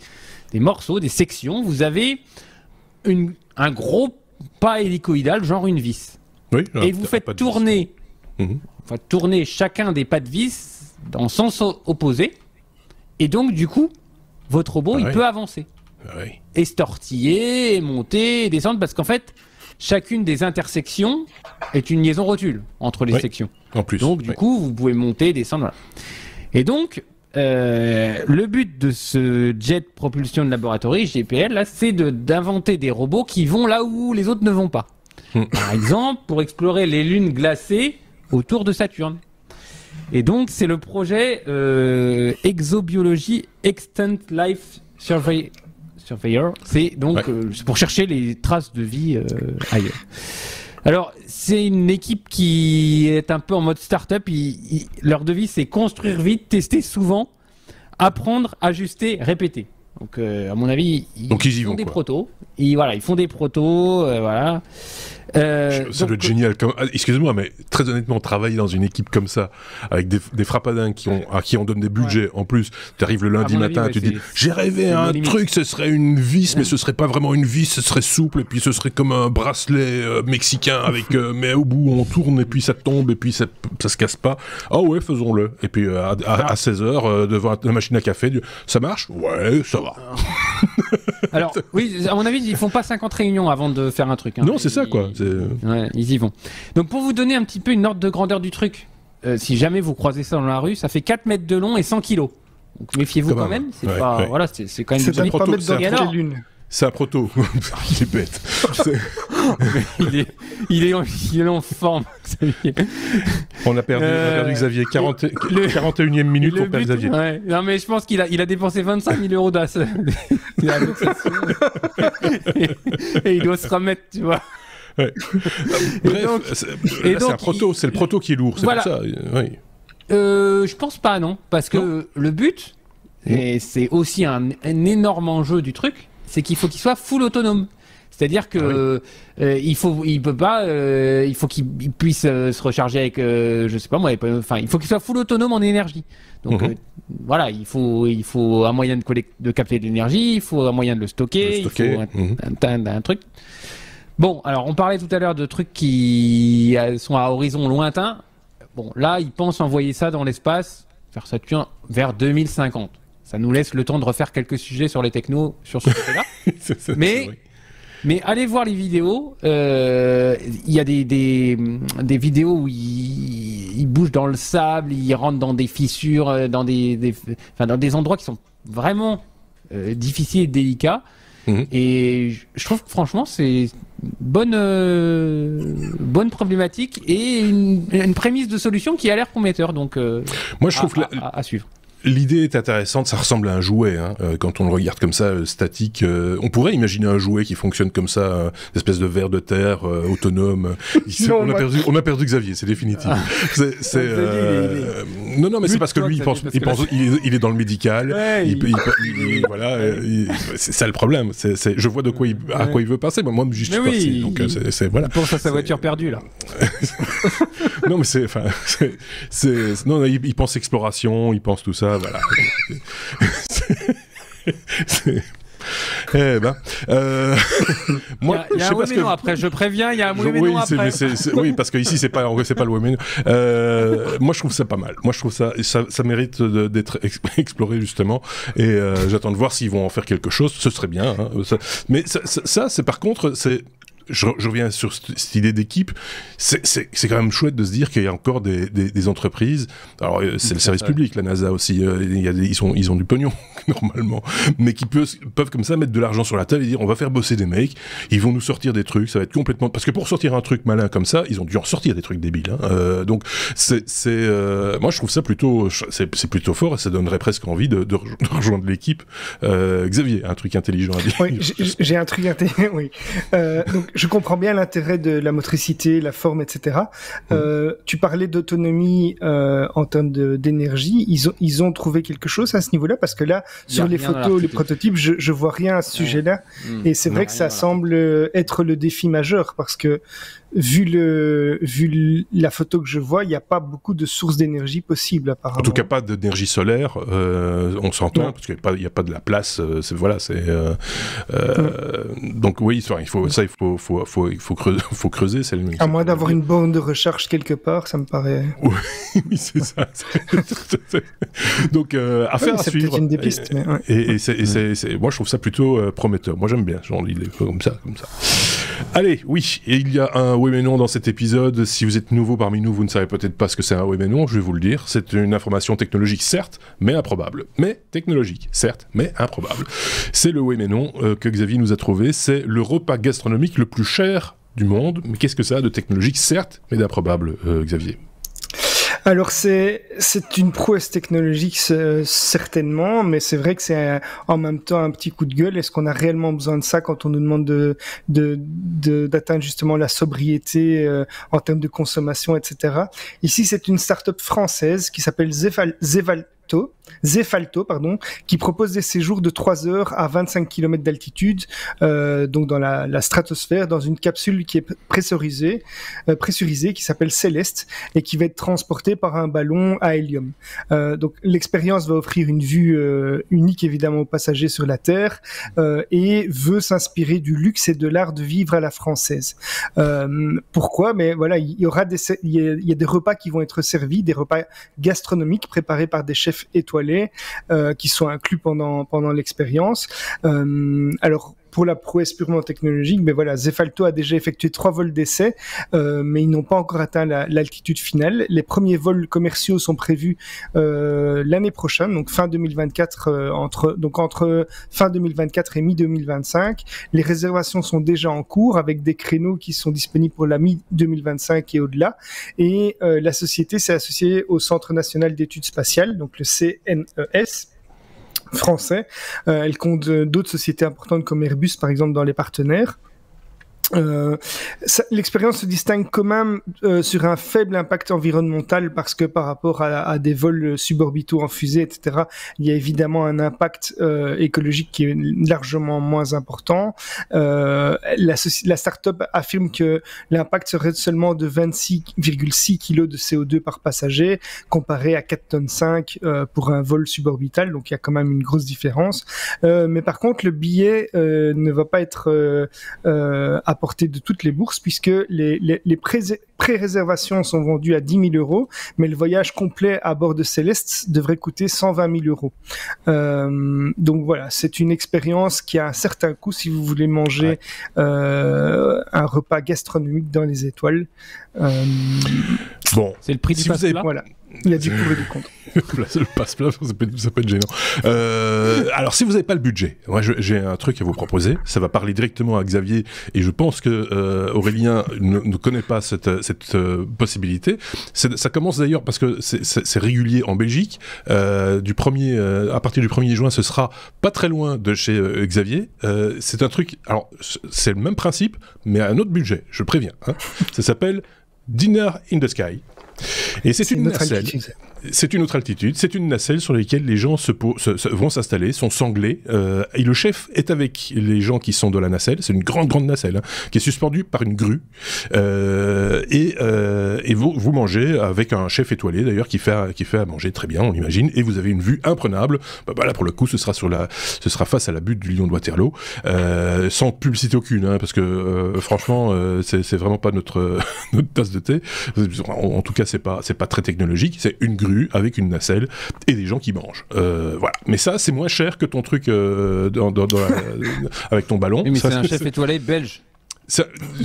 morceaux, des sections, vous avez un gros pas hélicoïdal, genre une vis. Oui, Et vous faites tourner, tourner chacun des pas de vis dans le sens opposé. Et donc, du coup, votre robot, il peut avancer. Oui. Et se tortiller, et monter, et descendre, parce qu'en fait, chacune des intersections est une liaison rotule entre les sections. En plus. Donc, du coup, vous pouvez monter, descendre, voilà. Et donc, le but de ce Jet Propulsion Laboratory, JPL, là, c'est d'inventer des robots qui vont là où les autres ne vont pas. Par exemple, pour explorer les lunes glacées autour de Saturne. Et donc, c'est le projet Exobiology Extant Life Surveyor. C'est donc c'est pour chercher les traces de vie ailleurs. Alors, c'est une équipe qui est un peu en mode start-up. Leur devise, c'est construire vite, tester souvent, apprendre, ajuster, répéter. Donc, à mon avis, ils font des protos. Ils font des protos, voilà. Ça doit être génial. Excusez-moi, mais très honnêtement, travailler dans une équipe comme ça, avec des frappadins à qui on donne des budgets, en plus, tu arrives le lundi matin, tu dis, j'ai rêvé à un truc, ce serait une vis, mais ce serait pas vraiment une vis, ce serait souple, et puis ce serait comme un bracelet mexicain, mais au bout, on tourne, et puis ça tombe, et puis ça se casse pas. Ah ouais, faisons-le. Et puis à 16h, devant la machine à café, ça marche? Ouais, ça va. Alors, oui, à mon avis, ils font pas 50 réunions avant de faire un truc. Hein. Non, c'est ça, quoi. Ouais, ils y vont. Donc, pour vous donner un petit peu une ordre de grandeur du truc, si jamais vous croisez ça dans la rue, ça fait 4 mètres de long et 100 kilos. Donc, méfiez-vous quand même. C'est pas, voilà, c'est quand même c'est un proto, c'est un lune. C'est un proto. Il est bête. il est en forme. On a perdu Xavier. 41e minute pour perdre Xavier. Ouais. Non, mais je pense qu'il a dépensé 25 000 euros d'as. et il doit se remettre, tu vois. Ouais. Bref, c'est un proto, c'est le proto qui est lourd, c'est pour ça. Oui. Je pense pas, non. Parce que le but, et c'est aussi un énorme enjeu du truc, c'est qu'il faut qu'il soit full autonome. C'est-à-dire que il faut qu'il puisse se recharger avec, je sais pas moi, il faut qu'il soit full autonome en énergie. Donc voilà, il faut un moyen de capter de l'énergie, il faut un moyen de le stocker. Il faut un truc. Bon, alors on parlait tout à l'heure de trucs qui sont à horizon lointain. Bon, là, ils pensent envoyer ça dans l'espace, faire Saturne vers 2050. Ça nous laisse le temps de refaire quelques sujets sur les technos sur ce côté-là. Mais allez voir les vidéos. Il y a des vidéos où ils bougent dans le sable, ils rentrent dans des fissures, dans des endroits qui sont vraiment difficiles et délicats. Et je trouve que franchement, c'est bonne problématique et une prémisse de solution qui a l'air prometteur. Donc, moi, je trouve à suivre. L'idée est intéressante, ça ressemble à un jouet, hein, quand on le regarde comme ça, statique. On pourrait imaginer un jouet qui fonctionne comme ça, une espèce de ver de terre autonome. On a perdu Xavier, c'est définitif. Non, mais c'est parce que lui, il est dans le médical. Ouais, voilà, c'est ça le problème. Je vois de quoi à quoi il veut passer, mais moi, je suis parti. Donc, voilà. Il pense à sa voiture perdue, là. Non, mais non, il pense exploration, il pense tout ça. Voilà. Moi, il y a un oui mais non après, je préviens, il y a un oui mais non après. Oui, parce que ici c'est pas le oui mais non. Moi je trouve ça pas mal. Moi je trouve ça mérite d'être exploré justement. Et j'attends de voir s'ils vont en faire quelque chose. Ce serait bien. Hein, mais ça c'est par contre je reviens sur cette idée d'équipe. C'est quand même chouette de se dire qu'il y a encore des entreprises. Alors, c'est le service public, la NASA aussi. Ils ont du pognon, normalement. Mais qui peuvent comme ça mettre de l'argent sur la table et dire on va faire bosser des mecs, ils vont nous sortir des trucs, ça va être complètement. Parce que pour sortir un truc malin comme ça, ils ont dû en sortir des trucs débiles. Donc, moi, je trouve ça plutôt fort et ça donnerait presque envie de rejoindre l'équipe. Xavier, un truc intelligent à dire. Oui, j'ai un truc intelligent, oui. Donc, je comprends bien l'intérêt de la motricité, la forme, etc. Tu parlais d'autonomie en termes d'énergie. Ils ont trouvé quelque chose à ce niveau-là, parce que là, sur les photos, les prototypes, je vois rien à ce sujet-là. Et c'est vrai que ça semble être le défi majeur, parce que vu la photo que je vois, il n'y a pas beaucoup de sources d'énergie possibles, apparemment. En tout cas, pas d'énergie solaire, on s'entend, parce qu'il n'y a pas de la place, donc oui, il faut creuser. À moins d'avoir une borne de recharge quelque part, ça me paraît... Oui, c'est ça. Donc, affaire à suivre. C'est peut-être une des pistes, mais... Ouais. Et moi, je trouve ça plutôt prometteur. Moi, j'aime bien, genre, il est comme ça. Allez, oui, et il y a un oui mais non dans cet épisode. Si vous êtes nouveau parmi nous, vous ne savez peut-être pas ce que c'est un oui mais non, je vais vous le dire. C'est une information technologique, certes, mais improbable. Mais technologique, certes, mais improbable. C'est le oui mais non que Xavier nous a trouvé. C'est le repas gastronomique le plus cher du monde. Mais qu'est-ce que ça a de technologique, certes, mais d'improbable, Xavier ? Alors c'est une prouesse technologique certainement, mais c'est vrai que c'est en même temps un petit coup de gueule. Est-ce qu'on a réellement besoin de ça quand on nous demande d'atteindre justement la sobriété en termes de consommation, etc. Ici, c'est une start-up française qui s'appelle Zefalto, qui propose des séjours de 3 heures à 25 km d'altitude, donc dans la stratosphère, dans une capsule qui est pressurisée, qui s'appelle Céleste, et qui va être transportée par un ballon à hélium. Donc l'expérience va offrir une vue unique évidemment aux passagers sur la Terre, et veut s'inspirer du luxe et de l'art de vivre à la française. Pourquoi ? Mais voilà, il y a des repas qui vont être servis, des repas gastronomiques préparés par des chefs étoilés, qui sont inclus pendant l'expérience. Alors, pour la prouesse purement technologique, mais voilà, Zefalto a déjà effectué 3 vols d'essai, mais ils n'ont pas encore atteint l'altitude finale. Les premiers vols commerciaux sont prévus l'année prochaine, donc fin 2024, entre fin 2024 et mi-2025. Les réservations sont déjà en cours, avec des créneaux qui sont disponibles pour la mi-2025 et au-delà. Et la société s'est associée au Centre national d'études spatiales, donc le CNES, français. Elle compte d'autres sociétés importantes comme Airbus, par exemple, dans les partenaires. L'expérience se distingue quand même sur un faible impact environnemental, parce que par rapport à des vols suborbitaux en fusée, etc., il y a évidemment un impact écologique qui est largement moins important. La start-up affirme que l'impact serait seulement de 26,6 kg de CO2 par passager, comparé à 4,5 tonnes pour un vol suborbital, donc il y a quand même une grosse différence. Mais par contre, le billet ne va pas être à portée de toutes les bourses, puisque les pré-réservations sont vendues à 10 000 €, mais le voyage complet à bord de Céleste devrait coûter 120 000 €. Donc voilà, c'est une expérience qui a un certain coût si vous voulez manger un repas gastronomique dans les étoiles. Bon, c'est le prix du passe-plat. Voilà. Il y a du pour et du contre. Le passe-plat, ça peut être gênant. Alors, si vous n'avez pas le budget, moi j'ai un truc à vous proposer. Ça va parler directement à Xavier, et je pense que Aurélien ne connaît pas cette possibilité. Ça commence d'ailleurs parce que c'est régulier en Belgique. À partir du 1er juin, ce sera pas très loin de chez Xavier. C'est un truc. Alors, c'est le même principe, mais à un autre budget. Je préviens. Ça s'appelle Dinner in the Sky. Et c'est une nacelle. C'est une autre altitude. C'est une nacelle sur laquelle les gens vont s'installer, sont sanglés. Et le chef est avec les gens qui sont de la nacelle. C'est une grande nacelle qui est suspendue par une grue. Et vous mangez avec un chef étoilé d'ailleurs qui fait à manger très bien, on l'imagine. Et vous avez une vue imprenable. Là pour le coup, ce sera face à la butte du Lion de Waterloo, sans publicité aucune, parce que franchement, c'est vraiment pas notre tasse de thé. En tout cas, c'est pas très technologique. C'est une grue avec une nacelle et des gens qui mangent. Voilà. Mais ça, c'est moins cher que ton truc avec ton ballon. Oui, mais ça, c'est un chef étoilé belge.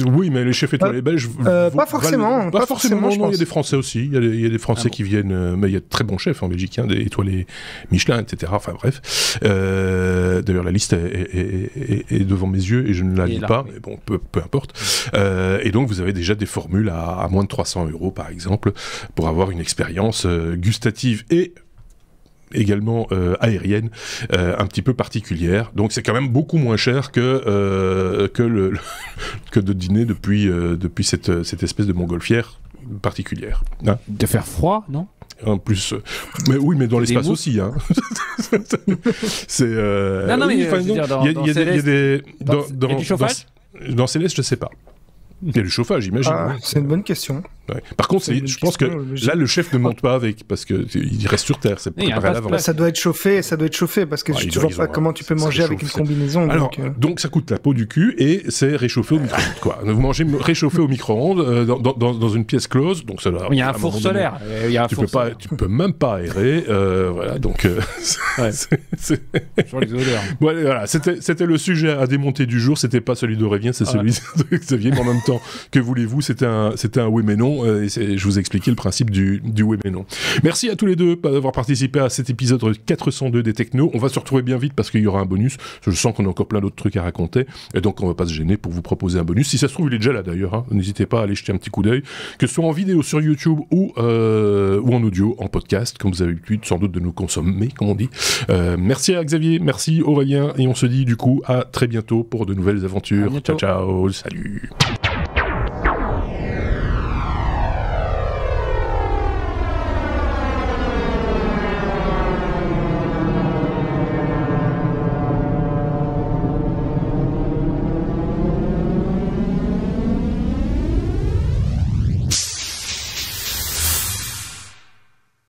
Oui, mais les chefs étoilés belges... pas forcément. Pas forcément, je non, il y a pense. des Français aussi. Il y a des Français qui viennent... mais il y a de très bons chefs en Belgique, des étoilés Michelin, etc. Enfin bref. D'ailleurs, la liste est devant mes yeux et je ne la lis pas, mais bon, peu importe. Et donc, vous avez déjà des formules à moins de 300 € par exemple, pour avoir une expérience gustative et également aérienne, un petit peu particulière. Donc c'est quand même beaucoup moins cher que de dîner depuis cette espèce de montgolfière particulière. Hein, de faire froid, non? En plus, mais oui, mais dans l'espace aussi. Hein. C'est. Non, mais oui, il y a des. Il y a du chauffage dans Céleste, je sais pas. Il y a du chauffage, j'imagine. Ah, c'est une bonne question. Ouais. Par contre, je pense que là, le chef ne monte pas avec, parce qu'il reste sur Terre, c'est préparé à l'avance. Ça doit être chauffé, parce que je ne vois pas comment tu peux manger avec une combinaison. Alors, donc ça coûte la peau du cul et c'est réchauffé au micro-ondes, quoi. Vous mangez réchauffé au micro-ondes dans une pièce close, donc ça doit... Il y a un four solaire. Tu peux même pas aérer, voilà, donc... Sur les odeurs. Ouais, voilà, c'était le sujet à démonter du jour, c'était pas celui d'Aurélien, c'est celui de Xavier, mais en même temps, que voulez-vous, c'était un oui mais non, et je vous ai expliqué le principe du oui mais non. Merci à tous les deux d'avoir participé à cet épisode 402 des Technos. On va se retrouver bien vite parce qu'il y aura un bonus. Je sens qu'on a encore plein d'autres trucs à raconter, et donc on va pas se gêner pour vous proposer un bonus. Si ça se trouve, il est déjà là d'ailleurs, hein. N'hésitez pas à aller jeter un petit coup d'œil, que ce soit en vidéo sur YouTube ou en audio, en podcast, comme vous avez l'habitude sans doute de nous consommer, comme on dit. Merci à Xavier, merci Aurélien, et on se dit du coup à très bientôt pour de nouvelles aventures. Ciao, ciao, salut.